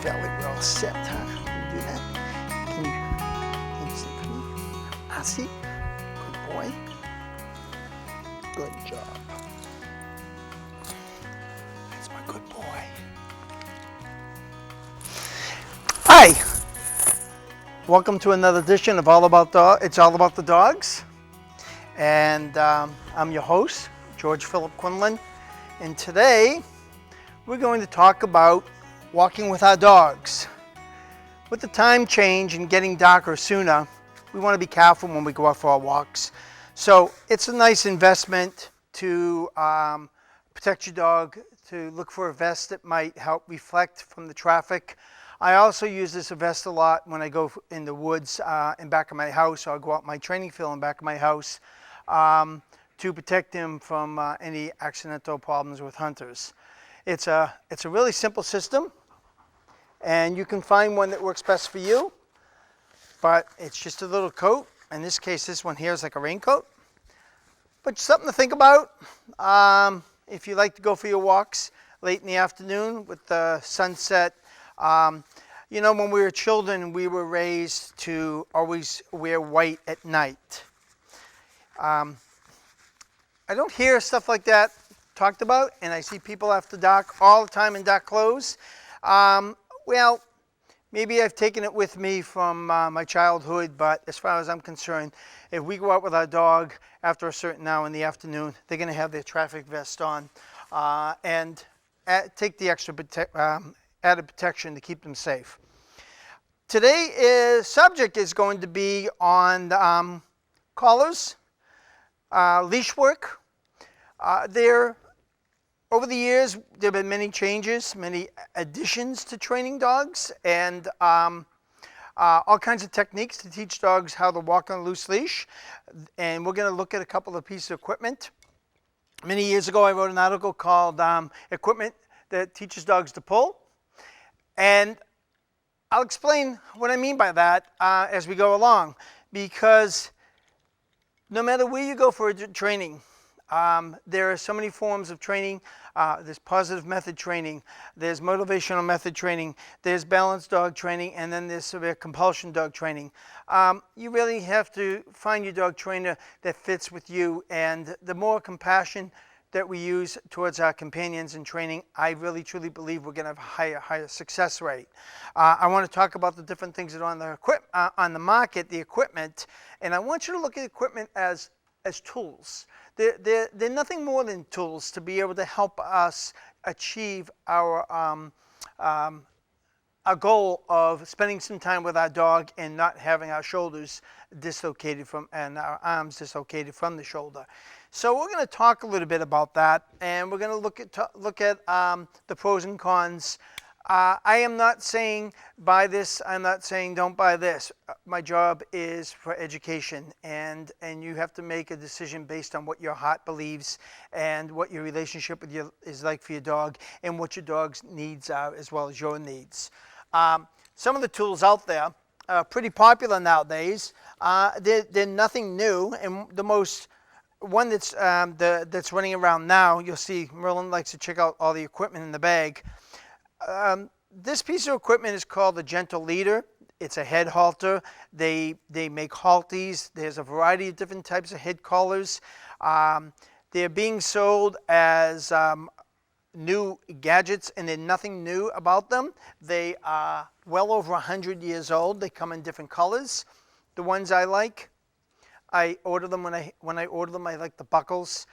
fairly well set, huh? Can you do that? Can you sit for me? Asi, good boy. Good job. That's my good boy. Hi, welcome to another edition of All About It's All About the Dogs, and I'm your host, George Philip Quinlan, and today we're going to talk about walking with our dogs. With the time change and getting darker sooner, we want to be careful when we go out for our walks. So it's a nice investment to protect your dog, to look for a vest that might help reflect from the traffic. I also use this vest a lot when I go in the woods in back of my house, or I go out my training field in back of my house to protect him from any accidental problems with hunters. It's a really simple system, and you can find one that works best for you, but it's just a little coat. In this case, this one here is like a raincoat, but something to think about if you like to go for your walks late in the afternoon with the sunset. You know, when we were children, we were raised to always wear white at night. I don't hear stuff like that talked about, and I see people after dark all the time in dark clothes. Well, maybe I've taken it with me from my childhood, but as far as I'm concerned, if we go out with our dog after a certain hour in the afternoon, they're going to have their traffic vest on and take the extra added protection to keep them safe. Today's subject is going to be on collars, leash work. Over the years, there have been many changes, many additions to training dogs, and all kinds of techniques to teach dogs how to walk on a loose leash. And we're going to look at a couple of pieces of equipment. Many years ago, I wrote an article called Equipment That Teaches Dogs to Pull. And I'll explain what I mean by that as we go along, because no matter where you go for training, there are so many forms of training. There's positive method training, there's motivational method training, there's balanced dog training, and then there's severe compulsion dog training. You really have to find your dog trainer that fits with you, and the more compassion that we use towards our companions in training, I really truly believe we're going to have a higher success rate. I want to talk about the different things that are on the market, the equipment, and I want you to look at equipment as tools. They're nothing more than tools to be able to help us achieve our goal of spending some time with our dog and not having our shoulders dislocated and our arms dislocated from the shoulder. So we're going to talk a little bit about that, and we're going to look at the pros and cons. I am not saying buy this. I'm not saying don't buy this. My job is for education, and you have to make a decision based on what your heart believes and what your relationship with is like for your dog, and what your dog's needs are as well as your needs. Some of the tools out there are pretty popular nowadays. They're nothing new, and the most one that's running around now, you'll see Merlin likes to check out all the equipment in the bag. This piece of equipment is called the Gentle Leader. It's a head halter. They make halties. There's a variety of different types of head collars. They're being sold as new gadgets, and there's nothing new about them. They are well over 100 years old. They come in different colors. The ones I like, I order them when I order them. I like the buckles.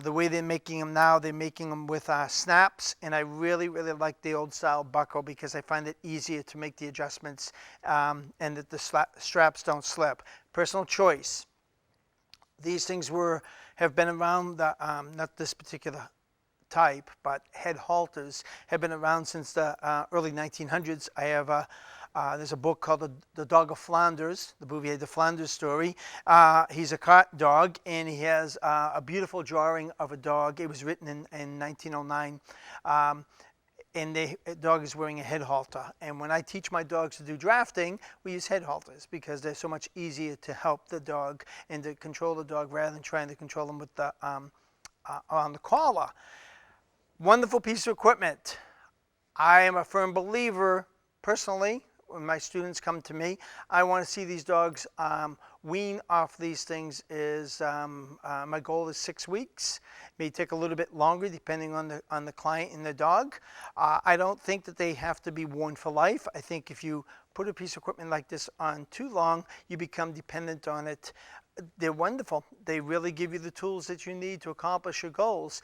The way they're making them now, they're making them with snaps, and I really, really like the old style buckle because I find it easier to make the adjustments and that the straps don't slip. Personal choice. These things have been around, not this particular type, but head halters have been around since the early 1900s. I have there's a book called The Dog of Flanders, the Bouvier de Flanders story. He's a cart dog, and he has a beautiful drawing of a dog. It was written in 1909. And the dog is wearing a head halter. And when I teach my dogs to do drafting, we use head halters because they're so much easier to help the dog and to control the dog rather than trying to control them with the on the collar. Wonderful piece of equipment. I am a firm believer personally, when my students come to me, I want to see these dogs wean off these things. My goal is 6 weeks. It may take a little bit longer depending on the client and the dog. I don't think that they have to be worn for life. I think if you put a piece of equipment like this on too long, you become dependent on it. They're wonderful. They really give you the tools that you need to accomplish your goals.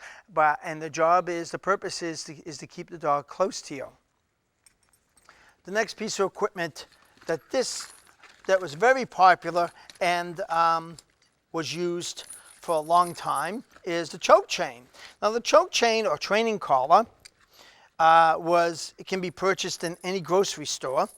And the purpose is to keep the dog close to you. The next piece of equipment that was very popular and was used for a long time is the choke chain. Now the choke chain or training collar it can be purchased in any grocery store.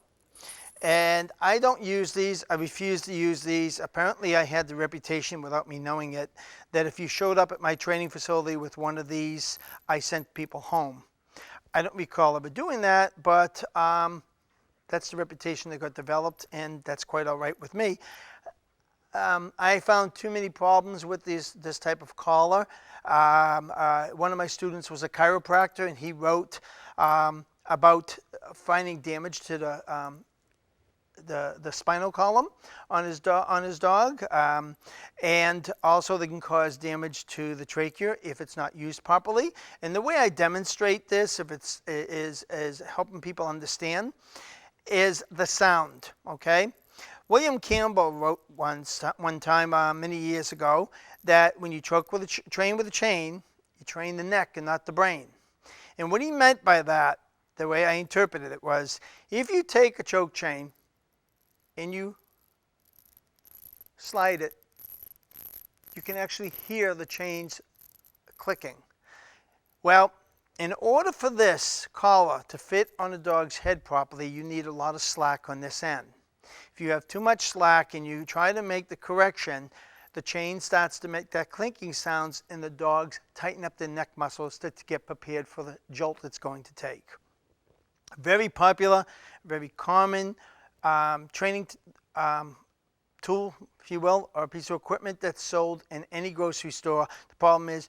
And I don't use these. I refuse to use these. Apparently I had the reputation, without me knowing it, that if you showed up at my training facility with one of these, I sent people home. I don't recall ever doing that, but that's the reputation that got developed, and that's quite all right with me. I found too many problems with this type of collar. One of my students was a chiropractor, and he wrote about finding damage to the spinal column on his dog, and also they can cause damage to the trachea if it's not used properly. And the way I demonstrate this, is helping people understand, is the sound. Okay, William Campbell wrote one time many years ago that when you train with a chain, you train the neck and not the brain. And what he meant by that, the way I interpreted it, was if you take a choke chain and you slide it, you can actually hear the chains clicking. Well, in order for this collar to fit on a dog's head properly, you need a lot of slack on this end. If you have too much slack and you try to make the correction, the chain starts to make that clinking sounds, and the dogs tighten up their neck muscles to get prepared for the jolt it's going to take. Very popular, very common training tool, if you will, or a piece of equipment that's sold in any grocery store. The problem is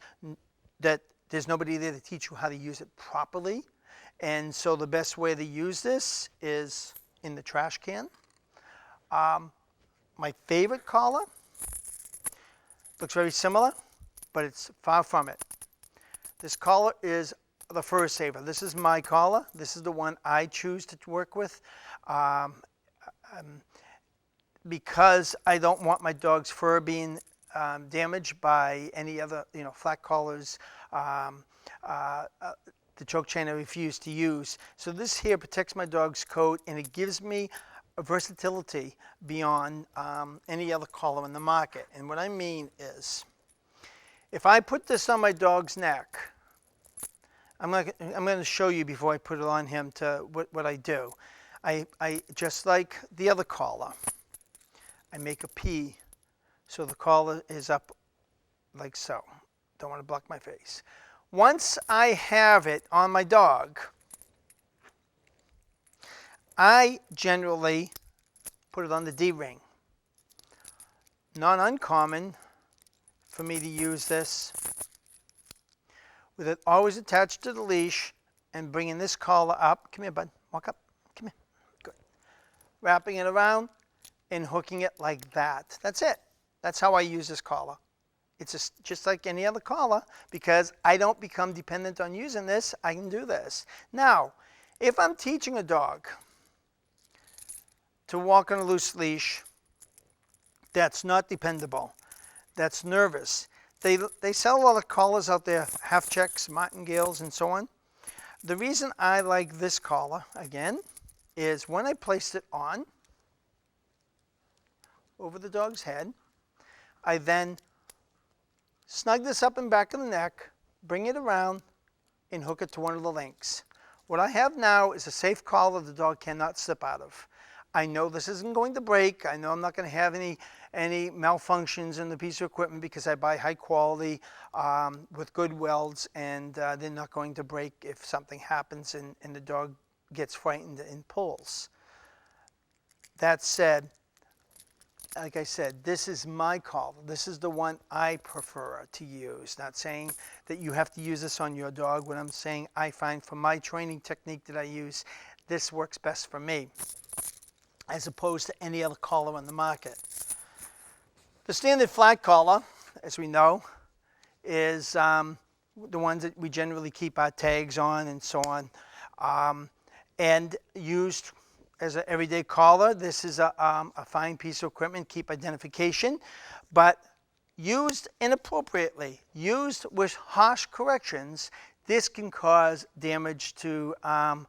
that there's nobody there to teach you how to use it properly. And so the best way to use this is in the trash can. My favorite collar looks very similar, but it's far from it. This collar is the Fur Saver. This is my collar. This is the one I choose to work with. Because I don't want my dog's fur being damaged by any other, flat collars, the choke chain I refuse to use. So this here protects my dog's coat, and it gives me a versatility beyond any other collar in the market. And what I mean is, if I put this on my dog's neck, I'm going to show you before I put it on him what I do. I just like the other collar, I make a P so the collar is up like so. Don't want to block my face. Once I have it on my dog, I generally put it on the D-ring. Not uncommon for me to use this with it always attached to the leash and bringing this collar up. Come here, bud. Walk up. Come here. Good. Wrapping it around and hooking it like that. That's it. That's how I use this collar. It's just like any other collar, because I don't become dependent on using this. I can do this. Now, if I'm teaching a dog to walk on a loose leash that's not dependable, that's nervous, they sell a lot of collars out there, half checks, martingales, and so on. The reason I like this collar, again, is when I place it on over the dog's head, I then snug this up in back of the neck, bring it around, and hook it to one of the links. What I have now is a safe collar the dog cannot slip out of. I know this isn't going to break. I know I'm not going to have any malfunctions in the piece of equipment because I buy high quality with good welds, and they're not going to break if something happens and the dog gets frightened and pulls. That said, like I said, this is my collar. This is the one I prefer to use. Not saying that you have to use this on your dog. What I'm saying, I find for my training technique that I use, this works best for me, as opposed to any other collar on the market. The standard flat collar, as we know, is the ones that we generally keep our tags on and so on, and used as an everyday collar. This is a fine piece of equipment, keep identification, but used inappropriately, used with harsh corrections, this can cause damage to and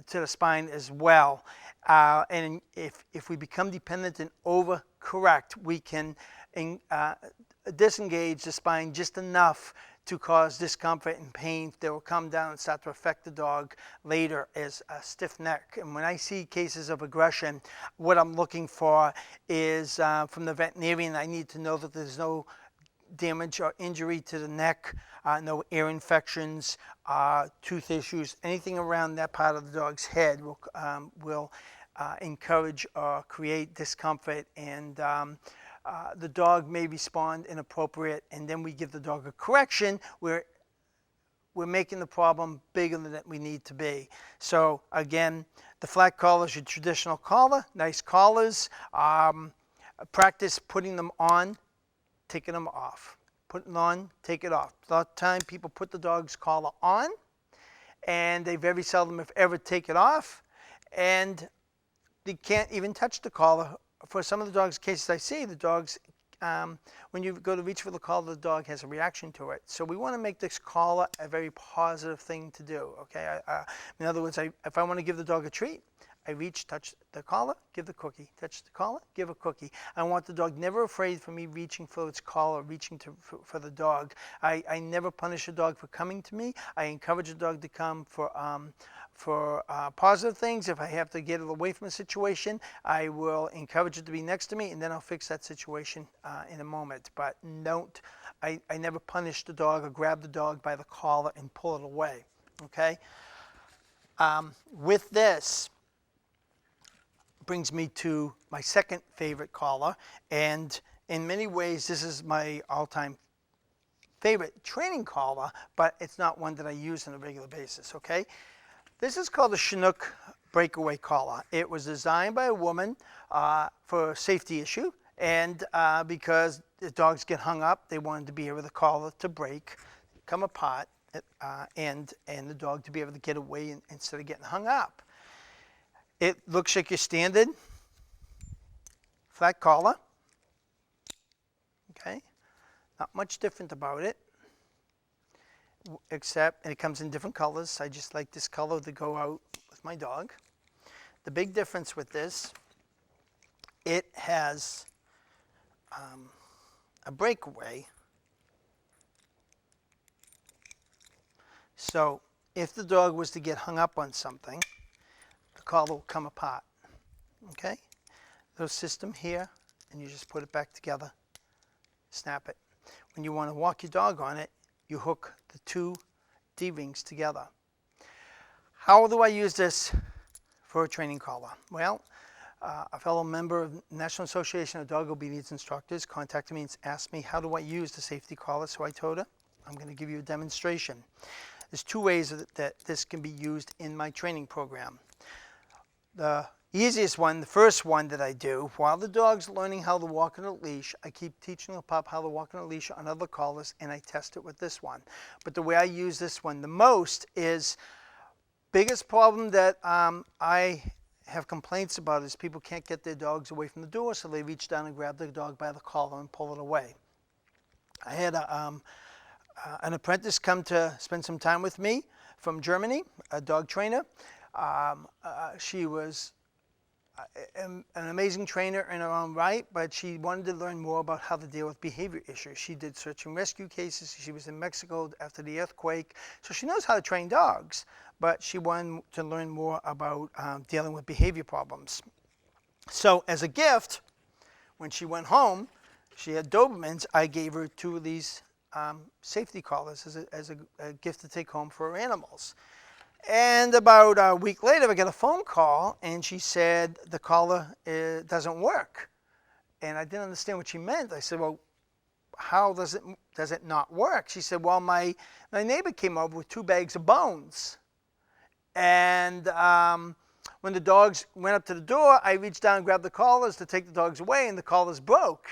to the spine as well. And if we become dependent and overcorrect, we can disengage the spine just enough to cause discomfort and pain that will come down and start to affect the dog later as a stiff neck. And when I see cases of aggression, what I'm looking for is from the veterinarian, I need to know that there's no damage or injury to the neck, no ear infections, tooth issues, anything around that part of the dog's head will encourage or create discomfort, and the dog may respond inappropriate, and then we give the dog a correction where we're making the problem bigger than we need to be. So again, the flat collar is your traditional collar, nice collars. Practice putting them on, taking them off. Put it on, take it off. A lot of time people put the dog's collar on, and they very seldom, if ever, take it off, and they can't even touch the collar. For some of the dogs' cases I see, the dogs, when you go to reach for the collar, the dog has a reaction to it. So we want to make this collar a very positive thing to do, okay? In other words, if I want to give the dog a treat, I reach, touch the collar, give the cookie. Touch the collar, give a cookie. I want the dog never afraid for me reaching for its collar, reaching for the dog. I never punish a dog for coming to me. I encourage a dog to come for positive things. If I have to get it away from a situation, I will encourage it to be next to me, and then I'll fix that situation in a moment. But I never punish the dog or grab the dog by the collar and pull it away, okay? With this, brings me to my second favorite collar, and in many ways this is my all-time favorite training collar, but it's not one that I use on a regular basis, okay? This is called the Chinook breakaway collar. It was designed by a woman for a safety issue, and because the dogs get hung up, they wanted to be able to collar to break, come apart, and the dog to be able to get away instead of getting hung up. It looks like your standard flat collar, okay? Not much different about it, except, and it comes in different colors. I just like this color to go out with my dog. The big difference with this, it has a breakaway. So if the dog was to get hung up on something, collar will come apart, okay? Little system here, and you just put it back together, snap it. When you want to walk your dog on it, you hook the two D-rings together. How do I use this for a training collar? Well, a fellow member of the National Association of Dog Obedience Instructors contacted me and asked me, how do I use the safety collar? So I told her, I'm going to give you a demonstration. There's two ways that this can be used in my training program. The easiest one, the first one that I do, while the dog's learning how to walk on a leash, I keep teaching the pup how to walk on a leash on other collars, and I test it with this one. But the way I use this one the most is, biggest problem that I have complaints about is people can't get their dogs away from the door, so they reach down and grab the dog by the collar and pull it away. I had an apprentice come to spend some time with me from Germany, a dog trainer. She was an amazing trainer in her own right, but she wanted to learn more about how to deal with behavior issues. She did search and rescue cases. She was in Mexico after the earthquake, so she knows how to train dogs, but she wanted to learn more about dealing with behavior problems. So as a gift, when she went home, she had Dobermans. I gave her two of these safety collars as a gift to take home for her animals. And about a week later, I got a phone call, and she said the collar doesn't work. And I didn't understand what she meant. I said, well, how does it not work? She said, well, my neighbor came over with 2 bags of bones, And when the dogs went up to the door, I reached down and grabbed the collars to take the dogs away, and the collars broke.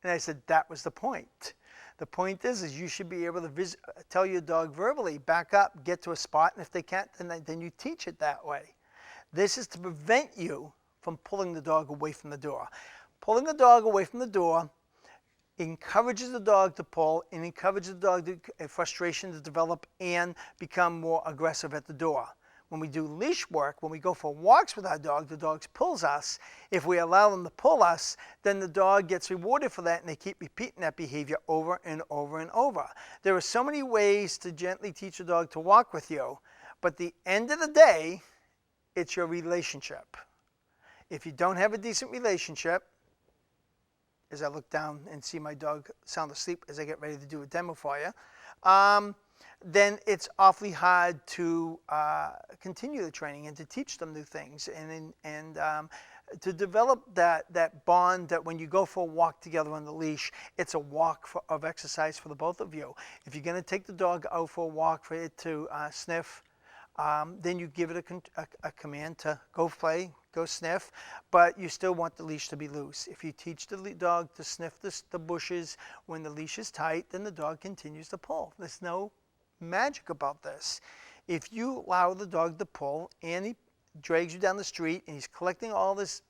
And I said, that was the point. The point is you should be able to tell your dog verbally, back up, get to a spot, and if they can't, then you teach it that way. This is to prevent you from pulling the dog away from the door. Pulling the dog away from the door encourages the dog to pull and encourages the dog to frustration to develop and become more aggressive at the door. When we do leash work, when we go for walks with our dog, the dog pulls us. If we allow them to pull us, then the dog gets rewarded for that, and they keep repeating that behavior over and over and over. There are so many ways to gently teach a dog to walk with you, but at the end of the day, it's your relationship. If you don't have a decent relationship, as I look down and see my dog sound asleep as I get ready to do a demo for you, then it's awfully hard to continue the training and to teach them new things and to develop that bond that when you go for a walk together on the leash, it's a walk of exercise for the both of you. If you're going to take the dog out for a walk for it to sniff, then you give it a command to go play, go sniff, but you still want the leash to be loose. If you teach the dog to sniff the bushes when the leash is tight, then the dog continues to pull. There's no magic about this. If you allow the dog to pull and he drags you down the street and he's collecting all this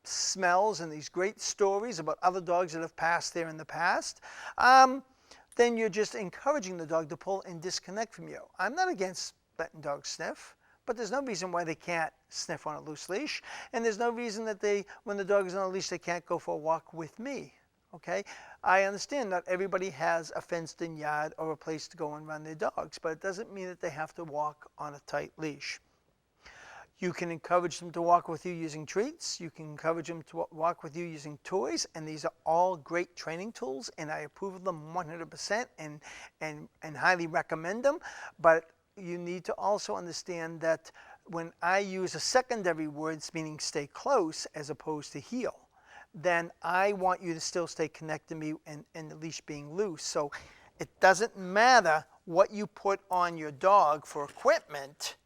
smells and these great stories about other dogs that have passed there in the past, then you're just encouraging the dog to pull and disconnect from you. I'm not against letting dogs sniff, but there's no reason why they can't sniff on a loose leash, and there's no reason that when the dog is on a leash, they can't go for a walk with me. Okay, I understand not everybody has a fenced-in yard or a place to go and run their dogs, but it doesn't mean that they have to walk on a tight leash. You can encourage them to walk with you using treats. You can encourage them to walk with you using toys, and these are all great training tools, and I approve of them 100% and highly recommend them. But you need to also understand that when I use a secondary word, meaning stay close as opposed to heel, then I want you to still stay connected to me and the leash being loose. So it doesn't matter what you put on your dog for equipment,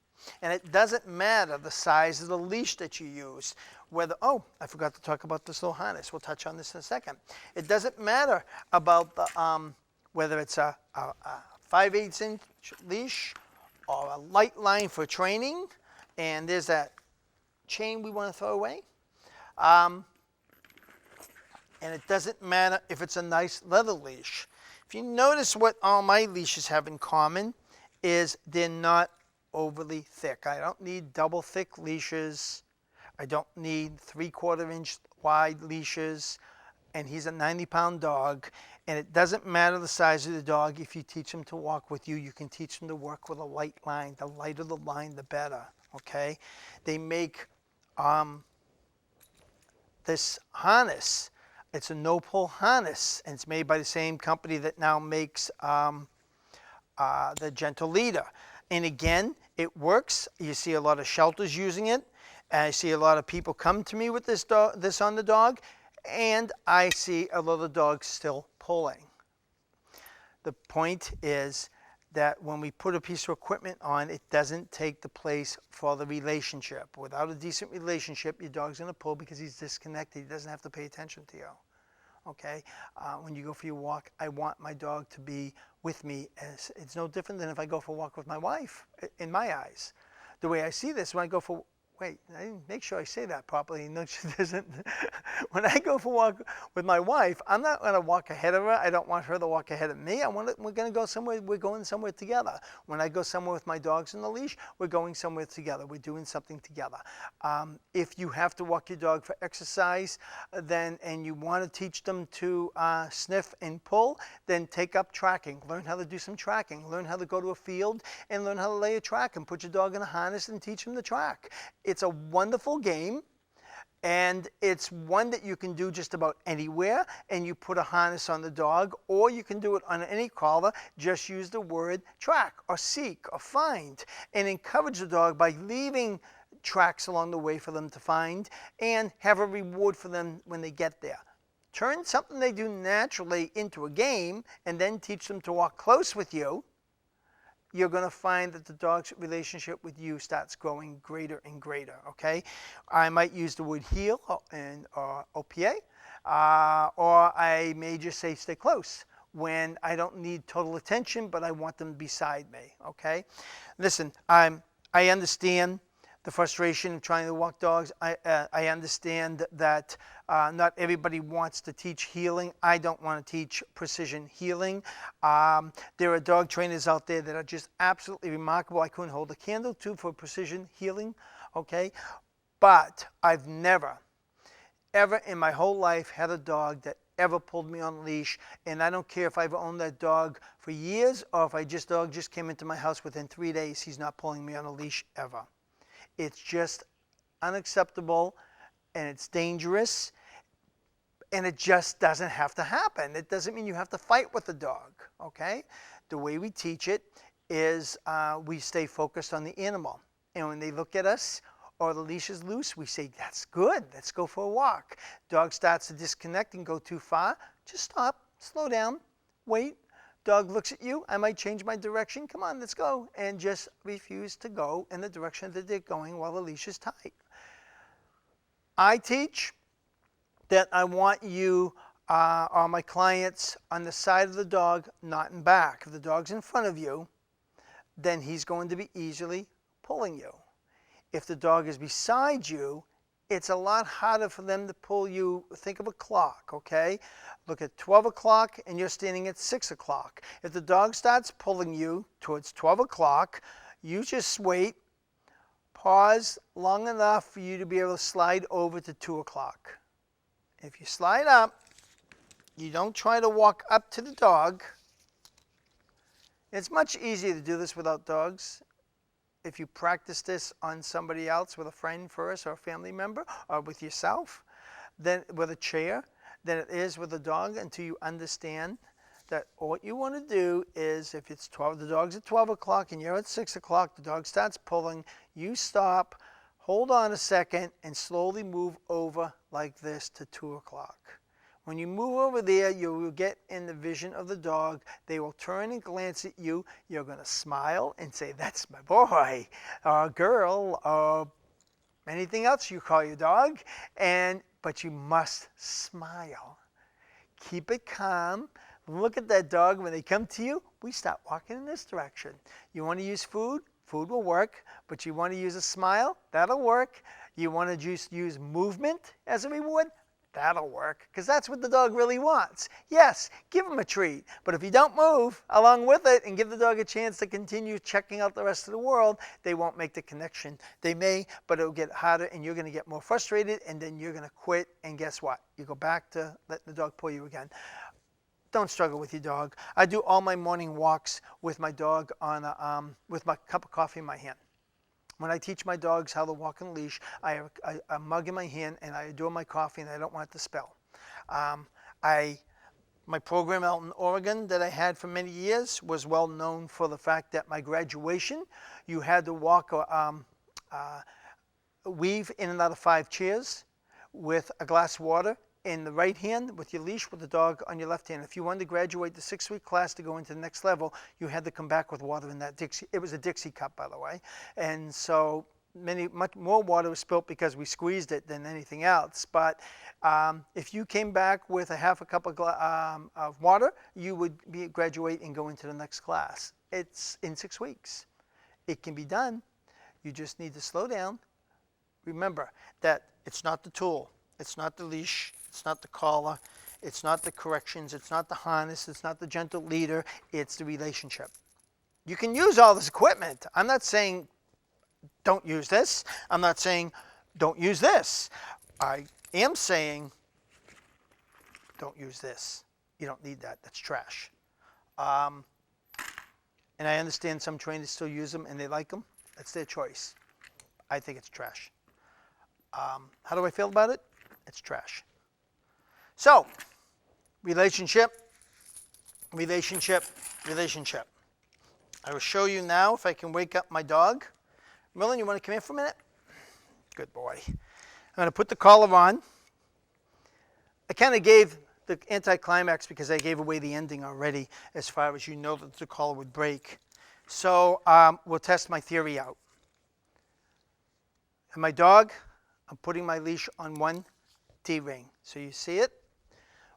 and it doesn't matter the size of the leash that you use. Whether, oh, I forgot to talk about this little harness. We'll touch on this in a second. It doesn't matter about the whether it's a 5/8 inch leash or a light line for training, and there's that chain we want to throw away. And it doesn't matter if it's a nice leather leash. If you notice what all my leashes have in common is they're not overly thick. I don't need double thick leashes. I don't need 3/4 inch wide leashes. And he's a 90-pound dog. And it doesn't matter the size of the dog. If you teach him to walk with you, you can teach him to work with a light line. The lighter the line, the better. Okay? They make this harness. It's a no-pull harness, and it's made by the same company that now makes the Gentle Leader. And again, it works. You see a lot of shelters using it. And I see a lot of people come to me with this on the dog, and I see a lot of dogs still pulling. The point is that when we put a piece of equipment on, it doesn't take the place for the relationship. Without a decent relationship, your dog's going to pull because he's disconnected. He doesn't have to pay attention to you. Okay? When you go for your walk, I want my dog to be with me. It's no different than if I go for a walk with my wife, in my eyes. The way I see this, when I go for wait, I didn't make sure I say that properly. No, she doesn't. When I go for a walk with my wife, I'm not going to walk ahead of her. I don't want her to walk ahead of me. We're going to go somewhere. We're going somewhere together. When I go somewhere with my dogs on the leash, we're going somewhere together. We're doing something together. If you have to walk your dog for exercise, and you want to teach them to sniff and pull, then take up tracking. Learn how to do some tracking. Learn how to go to a field and learn how to lay a track and put your dog in a harness and teach them to track. It's a wonderful game, and it's one that you can do just about anywhere, and you put a harness on the dog, or you can do it on any collar. Just use the word track or seek or find, and encourage the dog by leaving tracks along the way for them to find, and have a reward for them when they get there. Turn something they do naturally into a game, and then teach them to walk close with you, you're going to find that the dog's relationship with you starts growing greater and greater, okay? I might use the word heel and OPA, or I may just say stay close when I don't need total attention, but I want them beside me, okay? Listen, I understand the frustration of trying to walk dogs. I understand that not everybody wants to teach healing. I don't want to teach precision healing. There are dog trainers out there that are just absolutely remarkable. I couldn't hold a candle to for precision healing, okay? But I've never, ever in my whole life had a dog that ever pulled me on a leash, and I don't care if I've owned that dog for years or if dog just came into my house within 3 days, he's not pulling me on a leash ever. It's just unacceptable, and it's dangerous, and it just doesn't have to happen. It doesn't mean you have to fight with the dog, okay? The way we teach it is we stay focused on the animal, and when they look at us or the leash is loose, we say, that's good, let's go for a walk. Dog starts to disconnect and go too far, just stop, slow down, wait. Dog looks at you, I might change my direction, come on, let's go, and just refuse to go in the direction that they're going while the leash is tight. I teach that I want you, or my clients, on the side of the dog, not in back. If the dog's in front of you, then he's going to be easily pulling you. If the dog is beside you, it's a lot harder for them to pull you. Think of a clock, okay? Look at 12 o'clock and you're standing at 6 o'clock. If the dog starts pulling you towards 12 o'clock, you just wait, pause long enough for you to be able to slide over to 2 o'clock. If you slide up, you don't try to walk up to the dog. It's much easier to do this without dogs. If you practice this on somebody else, with a friend first or a family member, or with yourself, then with a chair, than it is with a dog, until you understand that what you want to do is, if it's 12, the dog's at 12 o'clock and you're at 6 o'clock, the dog starts pulling, you stop, hold on a second, and slowly move over like this to 2 o'clock. When you move over there, you will get in the vision of the dog. They will turn and glance at you. You're going to smile and say, that's my boy, or girl, or anything else you call your dog. But you must smile. Keep it calm. Look at that dog. When they come to you, we start walking in this direction. You want to use food? Food will work. But you want to use a smile? That'll work. You want to just use movement as a reward? That'll work, because that's what the dog really wants. Yes, give him a treat, but if you don't move along with it and give the dog a chance to continue checking out the rest of the world, they won't make the connection. They may, but it'll get harder, and you're going to get more frustrated, and then you're going to quit, and guess what? You go back to letting the dog pull you again. Don't struggle with your dog. I do all my morning walks with my dog with my cup of coffee in my hand. When I teach my dogs how to walk on a leash, I have a mug in my hand and I adore my coffee and I don't want it to spill. My program out in Oregon that I had for many years was well known for the fact that my graduation, you had to walk weave in and out of 5 chairs with a glass of water in the right hand with your leash with the dog on your left hand. If you wanted to graduate the 6-week class to go into the next level, you had to come back with water in that Dixie. It was a Dixie cup, by the way. And so much more water was spilt because we squeezed it than anything else. But if you came back with a half a cup of water, you would graduate and go into the next class. It's in 6 weeks. It can be done. You just need to slow down. Remember that it's not the tool. It's not the leash. It's not the collar. It's not the corrections. It's not the harness. It's not the gentle leader. It's the relationship. You can use all this equipment. I'm not saying don't use this. I'm not saying don't use this. I am saying don't use this. You don't need that. That's trash. And I understand some trainers still use them and they like them. That's their choice. I think it's trash. How do I feel about it? It's trash. So, relationship, relationship, relationship. I will show you now if I can wake up my dog. Merlin, you want to come here for a minute? Good boy. I'm going to put the collar on. I kind of gave the anticlimax because I gave away the ending already as far as you know that the collar would break. So we'll test my theory out. And my dog, I'm putting my leash on one D-ring. So you see it.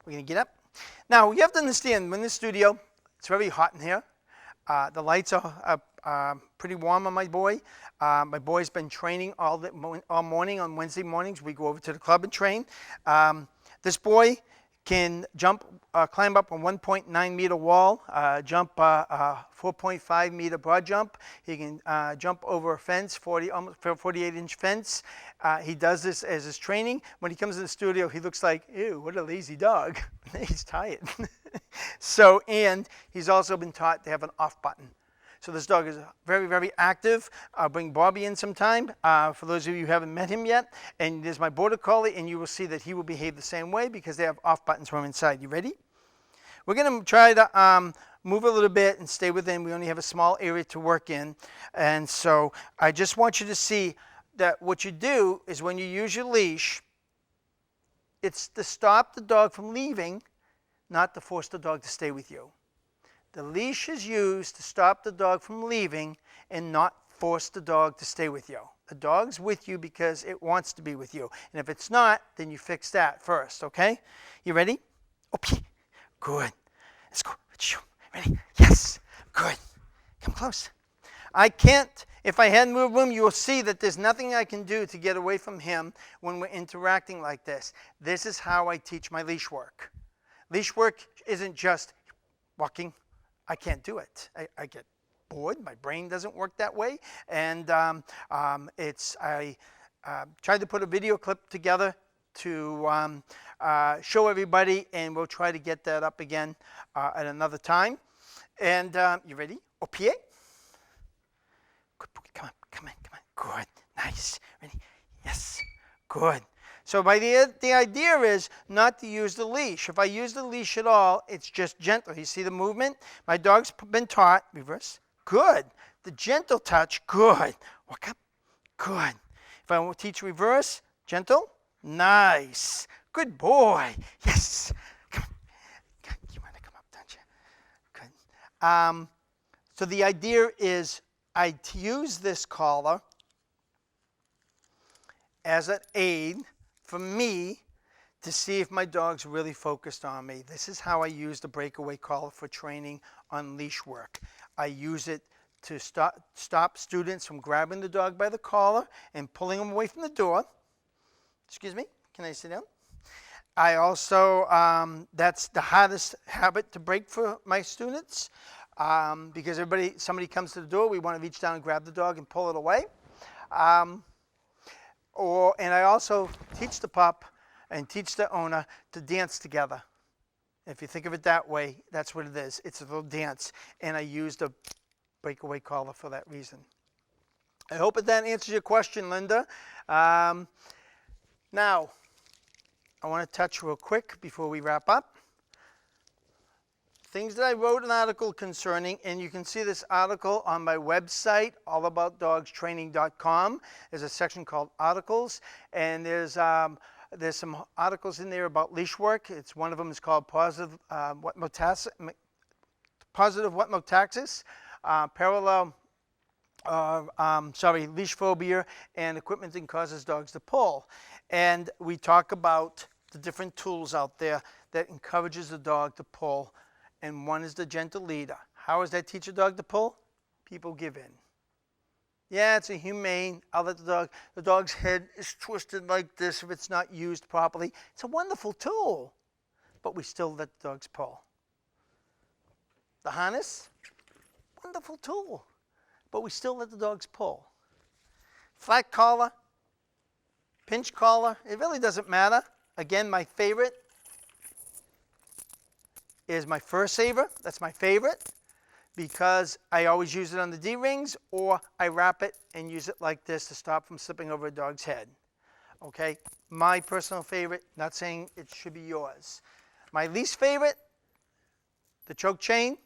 We're going to get up. Now, you have to understand, we're in the studio. It's very hot in here. The lights are pretty warm on my boy. My boy's been training all morning on Wednesday mornings. We go over to the club and train. This boy can climb up a 1.9 meter wall, jump a 4.5 meter broad jump. He can jump over a fence, almost 48-inch fence. He does this as his training. When he comes in the studio, he looks like, ew, what a lazy dog. He's tired. So, and he's also been taught to have an off button. So this dog is very, very active. I'll bring Bobby in sometime, for those of you who haven't met him yet. And there's my Border Collie, and you will see that he will behave the same way because they have off buttons from inside. You ready? We're going to try to move a little bit and stay within. We only have a small area to work in. And so I just want you to see that what you do is when you use your leash, it's to stop the dog from leaving, not to force the dog to stay with you. The leash is used to stop the dog from leaving and not force the dog to stay with you. The dog's with you because it wants to be with you. And if it's not, then you fix that first, okay? You ready? Okay. Good. Let's go. Ready? Yes. Good. Come close. I can't, if I hadn't moved him, you'll see that there's nothing I can do to get away from him when we're interacting like this. This is how I teach my leash work. Leash work isn't just walking. I can't do it. I get bored. My brain doesn't work that way. And I tried to put a video clip together to show everybody, and we'll try to get that up again at another time. And you ready? Au pied. Good boy. Come on. Good. Nice. Ready? Yes. Good. So the idea is not to use the leash. If I use the leash at all, it's just gentle. You see the movement? My dog's been taught. Reverse. Good. The gentle touch. Good. Walk up. Good. If I want to teach reverse, gentle. Nice. Good boy. Yes. Come on. You want to come up, don't you? Good. So the idea is I use this collar as an aid for me to see if my dog's really focused on me. This is how I use the breakaway collar for training on leash work. I use it to stop students from grabbing the dog by the collar and pulling them away from the door. Excuse me, can I sit down? I also, that's the hardest habit to break for my students because somebody comes to the door, we want to reach down and grab the dog and pull it away. And I also teach the pup and teach the owner to dance together. If you think of it that way, that's what it is. It's a little dance. And I use the breakaway collar for that reason. I hope that answers your question, Linda. Now, I want to touch real quick before we wrap up. Things that I wrote an article concerning, and you can see this article on my website, allaboutdogstraining.com. There's a section called articles, and there's some articles in there about leash work. One of them is called Positive Wetmotaxis, leash phobia, and equipment that causes dogs to pull. And we talk about the different tools out there that encourages the dog to pull. And one is the gentle leader. How does that teach a dog to pull? People give in. Yeah, it's a humane. I'll let the dog's head is twisted like this if it's not used properly. It's a wonderful tool, but we still let the dogs pull. The harness, wonderful tool, but we still let the dogs pull. Flat collar, pinch collar, it really doesn't matter. Again, my favorite is my Fur Saver. That's my favorite because I always use it on the D-rings, or I wrap it and use it like this to stop from slipping over a dog's head. Okay, my personal favorite, not saying it should be yours. My least favorite, the choke chain,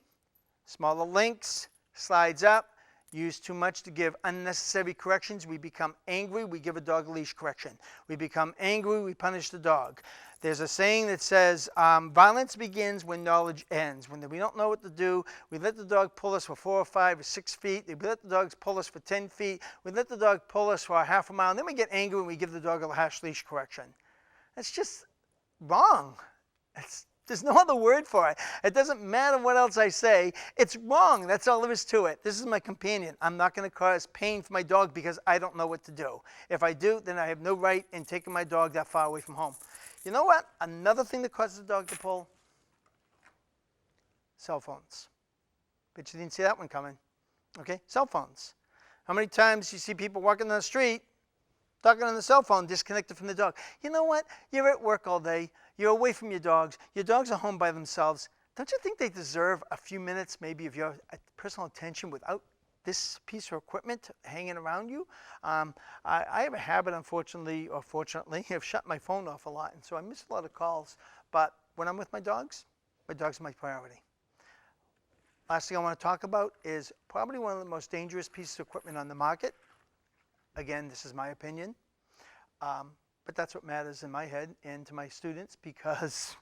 smaller links, slides up. use too much to give unnecessary corrections. We become angry, we give a dog a leash correction. We become angry, we punish the dog. There's a saying that says, violence begins when knowledge ends. When we don't know what to do, we let the dog pull us for 4 or 5 or 6 feet. We let the dogs pull us for 10 feet. We let the dog pull us for a half a mile. And then we get angry and we give the dog a harsh leash correction. That's just wrong. There's no other word for it. It doesn't matter what else I say. It's wrong. That's all there is to it. This is my companion. I'm not going to cause pain for my dog because I don't know what to do. If I do, then I have no right in taking my dog that far away from home. You know what? Another thing that causes a dog to pull? Cell phones. Bet you didn't see that one coming. Okay? Cell phones. How many times you see people walking down the street talking on the cell phone, disconnected from the dog? You know what? You're at work all day. You're away from your dogs. Your dogs are home by themselves. Don't you think they deserve a few minutes maybe of your personal attention without this piece of equipment hanging around you? I have a habit, unfortunately, or fortunately, of shutting my phone off a lot, and so I miss a lot of calls. But when I'm with my dogs are my priority. Last thing I want to talk about is probably one of the most dangerous pieces of equipment on the market. Again, this is my opinion. But that's what matters in my head and to my students, because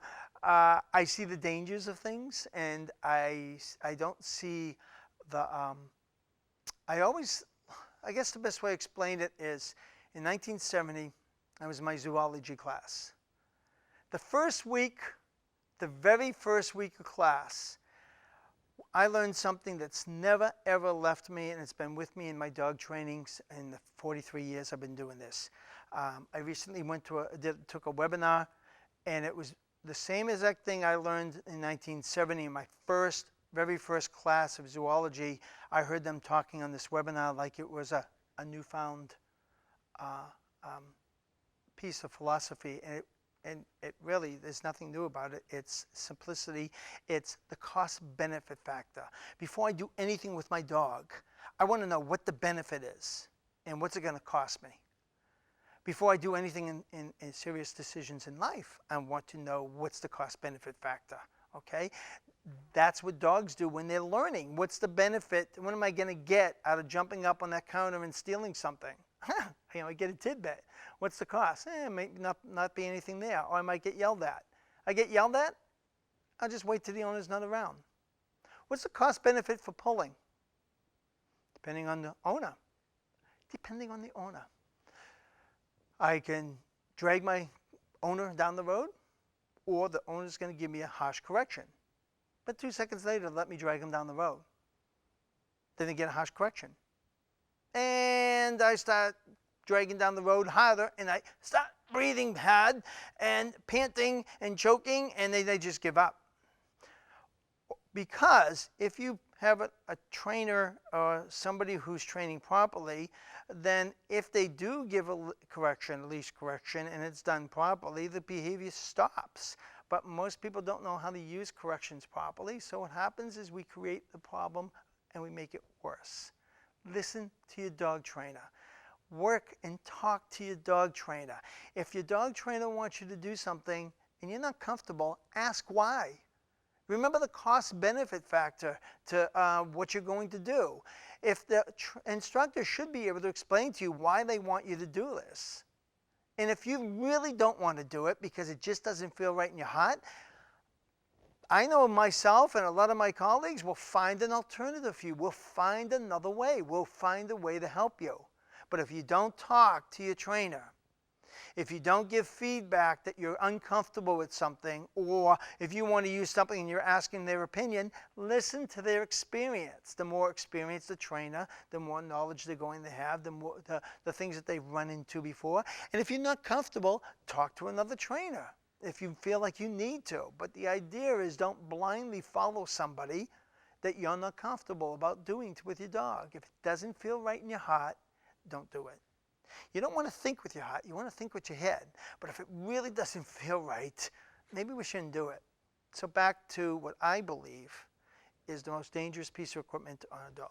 I see the dangers of things, and I don't see the, I guess the best way to explain it is, in 1970, I was in my zoology class. The very first week of class, I learned something that's never, ever left me, and it's been with me in my dog trainings in the 43 years I've been doing this. I recently took a webinar, and it was the same exact thing I learned in 1970 in my very first class of zoology. I heard them talking on this webinar like it was a newfound piece of philosophy, and it really, there's nothing new about it. It's simplicity. It's the cost-benefit factor. Before I do anything with my dog, I want to know what the benefit is and what's it going to cost me. Before I do anything in serious decisions in life, I want to know what's the cost-benefit factor, okay? That's what dogs do when they're learning. What's the benefit? What am I going to get out of jumping up on that counter and stealing something? I get a tidbit. What's the cost? It may not be anything there, or I might get yelled at. I get yelled at? I'll just wait till the owner's not around. What's the cost benefit for pulling? Depending on the owner. Depending on the owner. I can drag my owner down the road, or the owner's going to give me a harsh correction. But 2 seconds later, let me drag him down the road. Then I get a harsh correction. And I start dragging down the road harder, and I start breathing hard and panting and choking, and they just give up. Because if you have a trainer or somebody who's training properly, then if they do give a leash correction, and it's done properly, the behavior stops. But most people don't know how to use corrections properly, so what happens is we create the problem and we make it worse. Listen to your dog trainer. Work and talk to your dog trainer. If your dog trainer wants you to do something and you're not comfortable, ask why. Remember the cost-benefit factor to what you're going to do. If the instructor should be able to explain to you why they want you to do this. And if you really don't want to do it because it just doesn't feel right in your heart, I know myself and a lot of my colleagues will find an alternative for you. We'll find another way. We'll find a way to help you. But if you don't talk to your trainer, if you don't give feedback that you're uncomfortable with something, or if you want to use something and you're asking their opinion, listen to their experience. The more experience the trainer, the more knowledge they're going to have, the things that they've run into before. And if you're not comfortable, talk to another trainer if you feel like you need to. But the idea is don't blindly follow somebody that you're not comfortable about doing with your dog. If it doesn't feel right in your heart, don't do it. You don't want to think with your heart, you want to think with your head. But if it really doesn't feel right, maybe we shouldn't do it. So back to what I believe is the most dangerous piece of equipment on a dog.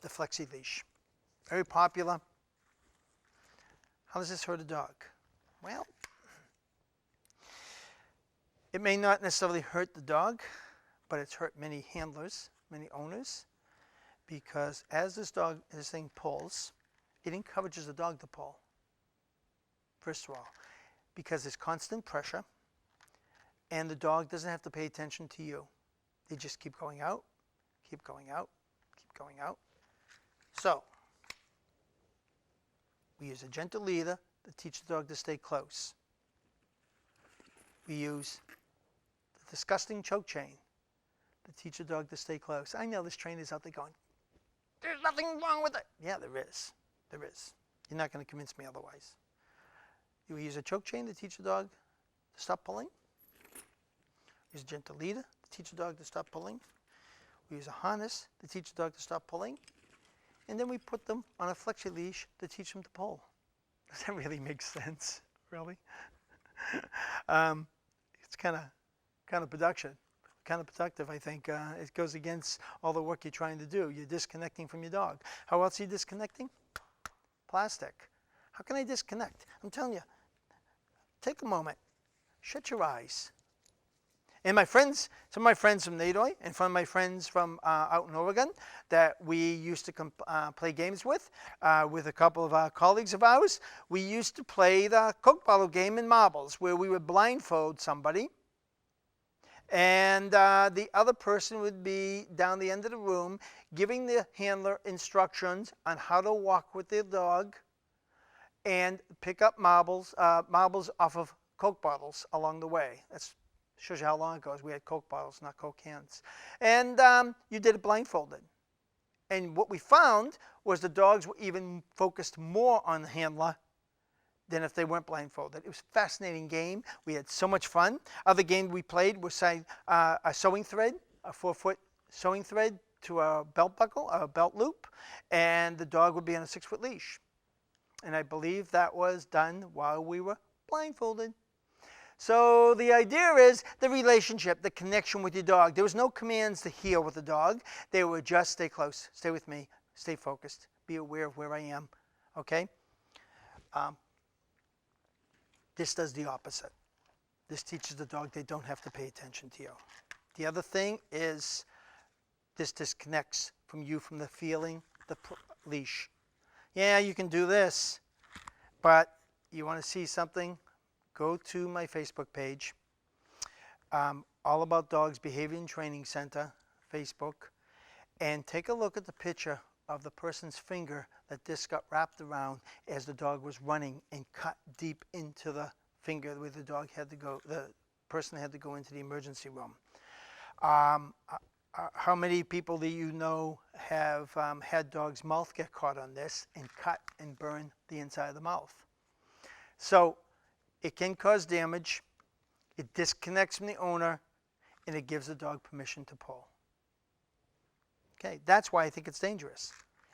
The Flexi Leash. Very popular. How does this hurt a dog? Well, it may not necessarily hurt the dog, but it's hurt many handlers, many owners, because as this thing pulls, it encourages the dog to pull. First of all, because there's constant pressure, and the dog doesn't have to pay attention to you. They just keep going out, keep going out, keep going out. So, we use a gentle leader to teach the dog to stay close. We use the disgusting choke chain to teach the dog to stay close. I know this trainer's out there going, there's nothing wrong with it. Yeah, there is. There is. You're not going to convince me otherwise. You use a choke chain to teach the dog to stop pulling. Use a gentle leader to teach the dog to stop pulling. We use a harness to teach the dog to stop pulling. And then we put them on a flexi leash to teach them to pull. Does that really make sense? Really? It's kind of productive, I think. It goes against all the work you're trying to do. You're disconnecting from your dog. How else are you disconnecting? Plastic. How can I disconnect? I'm telling you, take a moment. Shut your eyes. And my friends, some of my friends from Nadoy and some of my friends from out in Oregon that we used to play games with a couple of our colleagues of ours, we used to play the Coke bottle game in marbles where we would blindfold somebody and the other person would be down the end of the room giving the handler instructions on how to walk with their dog and pick up marbles off of Coke bottles along the way. That's shows you how long ago we had Coke bottles, not Coke cans. And you did it blindfolded. And what we found was the dogs were even focused more on the handler than if they weren't blindfolded. It was a fascinating game. We had so much fun. Other game we played was a sewing thread, a 4-foot sewing thread to a belt buckle, a belt loop, and the dog would be on a 6-foot leash. And I believe that was done while we were blindfolded. So the idea is the relationship, the connection with your dog. There was no commands to heel with the dog. They were just stay close, stay with me, stay focused, be aware of where I am, okay? This does the opposite. This teaches the dog they don't have to pay attention to you. The other thing is this disconnects from you from the feeling, the leash. Yeah, you can do this, but you want to see something? Go to my Facebook page, All About Dogs Behavior and Training Center, Facebook, and take a look at the picture of the person's finger that this got wrapped around as the dog was running and cut deep into the finger where the dog had to go, the person had to go into the emergency room. How many people do you know have had dogs' mouth get caught on this and cut and burn the inside of the mouth? So it can cause damage, it disconnects from the owner, and it gives the dog permission to pull. Okay, that's why I think it's dangerous.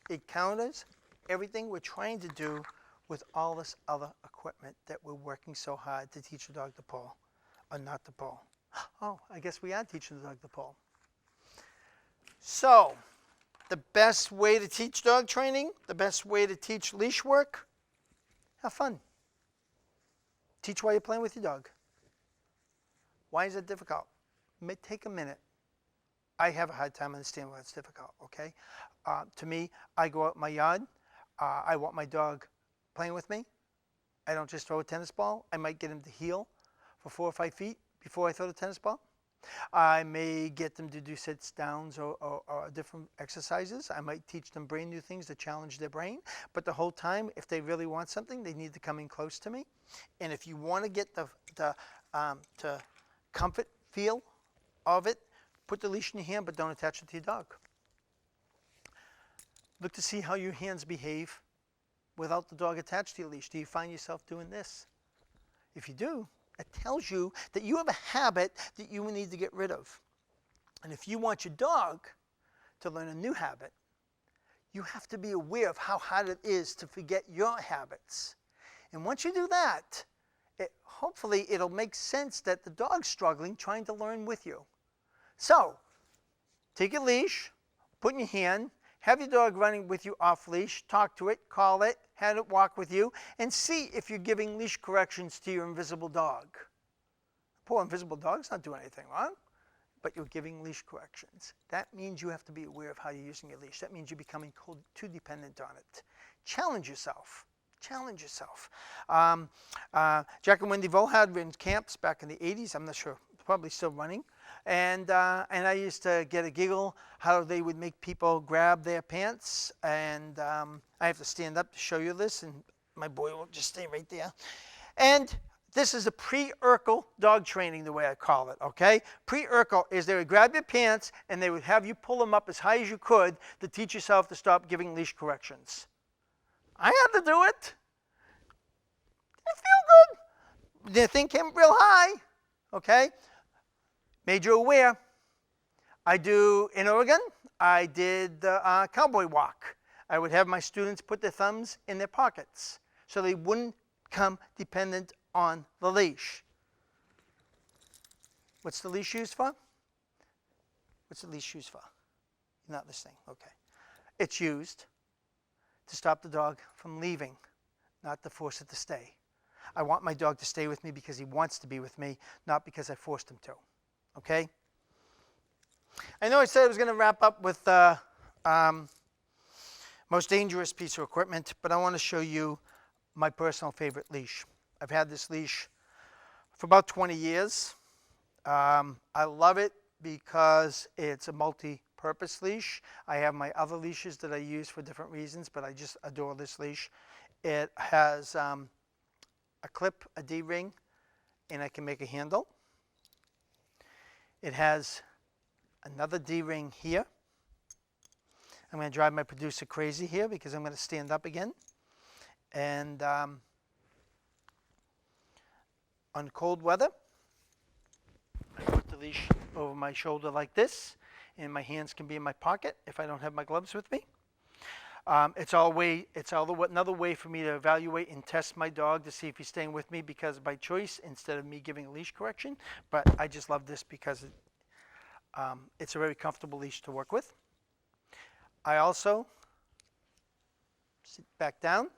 It counters everything we're trying to do with all this other equipment that we're working so hard to teach the dog to pull or not to pull. Oh, I guess we are teaching the dog to pull. So, the best way to teach dog training, the best way to teach leash work, have fun. Teach while you're playing with your dog. Why is it difficult? It may take a minute. I have a hard time understanding why it's difficult, okay? To me, I go out in my yard. I want my dog playing with me. I don't just throw a tennis ball. I might get him to heel for 4 or 5 feet before I throw the tennis ball. I may get them to do sits, downs, or different exercises. I might teach them brand new things to challenge their brain. But the whole time, if they really want something, they need to come in close to me. And if you want to get the comfort feel of it, put the leash in your hand, but don't attach it to your dog. Look to see how your hands behave without the dog attached to your leash. Do you find yourself doing this? If you do, it tells you that you have a habit that you need to get rid of. And if you want your dog to learn a new habit, you have to be aware of how hard it is to forget your habits. And once you do that, hopefully it'll make sense that the dog's struggling trying to learn with you. So, take your leash, put in your hand, have your dog running with you off leash, talk to it, call it, have it walk with you, and see if you're giving leash corrections to your invisible dog. Poor invisible dog's not doing anything wrong, but you're giving leash corrections. That means you have to be aware of how you're using your leash. That means you're becoming too dependent on it. Challenge yourself. Challenge yourself. Jack and Wendy Volhad ran camps back in the 80s. I'm not sure, probably still running. And I used to get a giggle how they would make people grab their pants. And I have to stand up to show you this, and my boy will just stay right there. And this is a pre-Urkel dog training, the way I call it, okay? Pre-Urkel is they would grab your pants and they would have you pull them up as high as you could to teach yourself to stop giving leash corrections. I had to do it. Didn't feel good. The thing came real high, okay? Made you aware. In Oregon, I did the cowboy walk. I would have my students put their thumbs in their pockets so they wouldn't become dependent on the leash. What's the leash used for? What's the leash used for? You're not listening. Okay. It's used to stop the dog from leaving, not to force it to stay. I want my dog to stay with me because he wants to be with me, not because I forced him to. Okay? I know I said I was going to wrap up with the most dangerous piece of equipment, but I want to show you my personal favorite leash. I've had this leash for about 20 years. I love it because it's a multi-purpose leash. I have my other leashes that I use for different reasons, but I just adore this leash. It has a clip, a D-ring, and I can make a handle. It has another D-ring here. I'm going to drive my producer crazy here because I'm going to stand up again. And on cold weather, I put the leash over my shoulder like this, and my hands can be in my pocket if I don't have my gloves with me. It's another way for me to evaluate and test my dog to see if he's staying with me because by choice instead of me giving a leash correction. But I just love this because it's a very comfortable leash to work with. I also sit back down.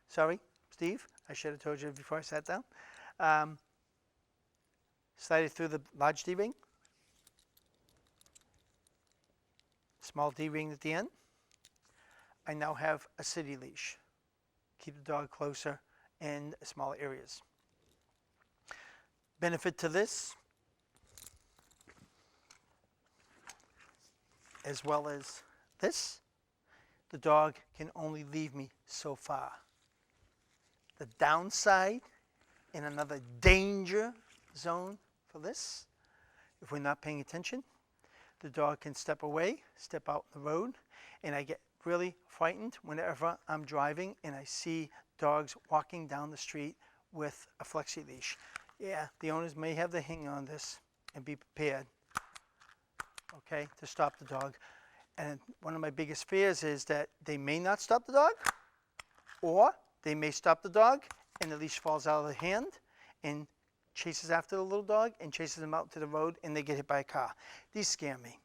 Sorry, Steve, I should have told you before I sat down. Slide it through the large D-ring. Small D-ring at the end. I now have a city leash. Keep the dog closer in smaller areas. Benefit to this, as well as this, the dog can only leave me so far. The downside in another danger zone for this, if we're not paying attention, the dog can step away, step out in the road, and I get really frightened whenever I'm driving and I see dogs walking down the street with a flexi leash. Yeah, the owners may have to hang on this and be prepared, okay, to stop the dog. And one of my biggest fears is that they may not stop the dog, or they may stop the dog and the leash falls out of the hand and chases after the little dog and chases them out to the road and they get hit by a car. These scare me.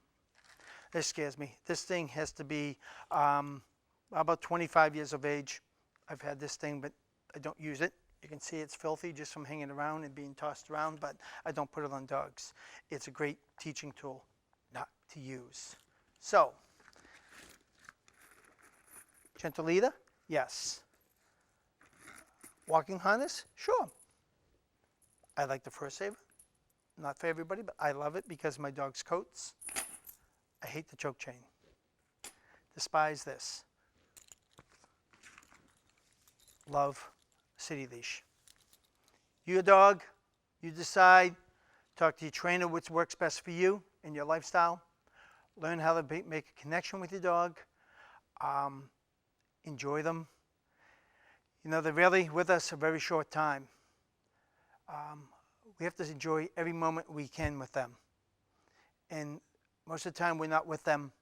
This scares me. This thing has to be about 25 years of age. I've had this thing, but I don't use it. You can see it's filthy just from hanging around and being tossed around, but I don't put it on dogs. It's a great teaching tool not to use. So, gentle leader? Yes. Walking harness? Sure. I like the fur saver. Not for everybody, but I love it because of my dog's coats. I hate the choke chain. Despise this. Love city leash. Your dog, you decide. Talk to your trainer which works best for you and your lifestyle. Learn how to make a connection with your dog. Enjoy them. You know, they're really with us a very short time. We have to enjoy every moment we can with them. And most of the time we're not with them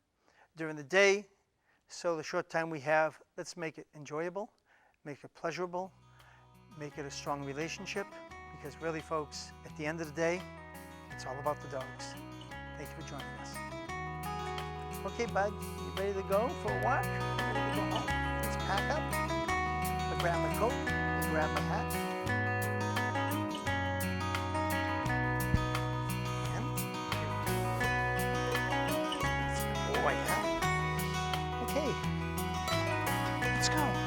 during the day. So the short time we have, let's make it enjoyable, make it pleasurable, make it a strong relationship. Because really, folks, at the end of the day, it's all about the dogs. Thank you for joining us. Okay, bud, you ready to go for a walk? Ready to go home? Let's pack up. I'll grab my coat and grab my hat. And Okay, let's go.